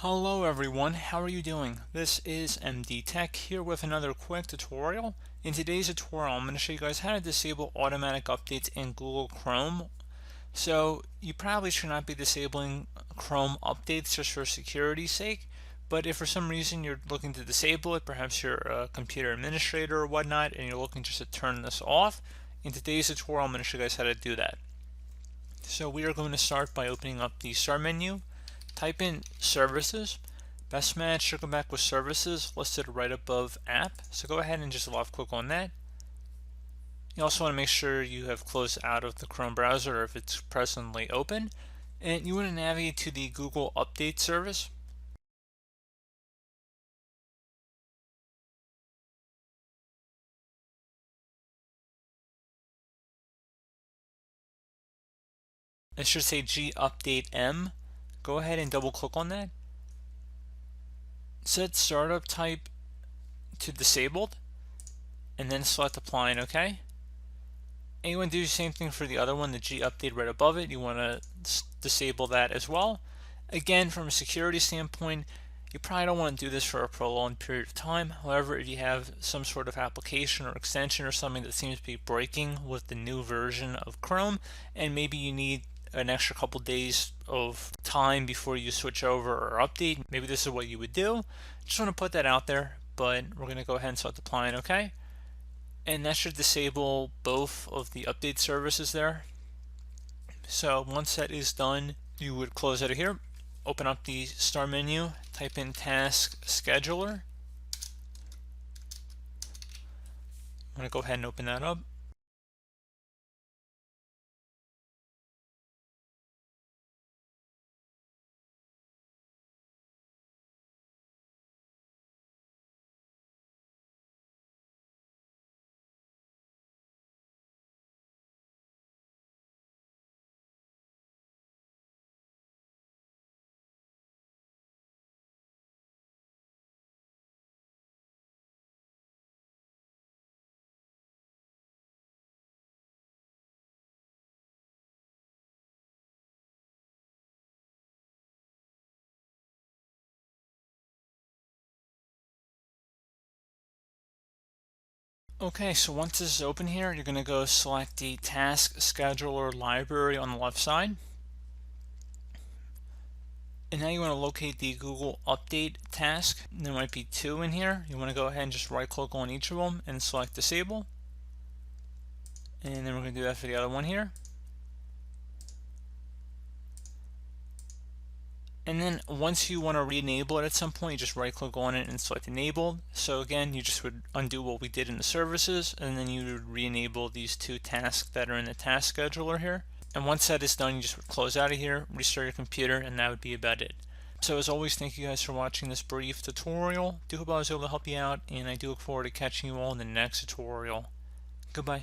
Hello everyone, how are you doing? This is MD Tech here with another quick tutorial. In today's tutorial, I'm going to show you guys how to disable automatic updates in Google Chrome. So you probably should not be disabling Chrome updates just for security's sake, but if for some reason you're looking to disable it, perhaps you're a computer administrator or whatnot, and you're looking just to turn this off, in today's tutorial I'm going to show you guys how to do that. So we are going to start by opening up the start menu. Type in services. Best match should come back with services listed right above app. So go ahead and just left click on that. You also want to make sure you have closed out of the Chrome browser or if it's presently open. And you want to navigate to the Google Update service. It should say G Update M. Go ahead and double click on that. Set startup type to disabled and then select apply and OK. And you want to do the same thing for the other one, the G update right above it. You want to disable that as well. Again, from a security standpoint, you probably don't want to do this for a prolonged period of time. However, if you have some sort of application or extension or something that seems to be breaking with the new version of Chrome, and maybe you need an extra couple days of time before you switch over or update, maybe this is what you would do. Just want to put that out there, but we're going to go ahead and select apply and OK. And that should disable both of the update services there. So once that is done, you would close out of here, open up the start menu, type in task scheduler. I'm going to go ahead and open that up. Okay, so once this is open here, you're going to go select the task scheduler library on the left side. And now you want to locate the Google Update task. There might be two in here. You want to go ahead and just right click on each of them and select disable. And then we're going to do that for the other one here. And then once you want to re-enable it at some point, you just right click on it and select enabled. So again, you just would undo what we did in the services, and then you would re-enable these two tasks that are in the task scheduler here. And once that is done, you just would close out of here, restart your computer, and that would be about it. So as always, thank you guys for watching this brief tutorial. Do hope I was able to help you out, and I do look forward to catching you all in the next tutorial. Goodbye.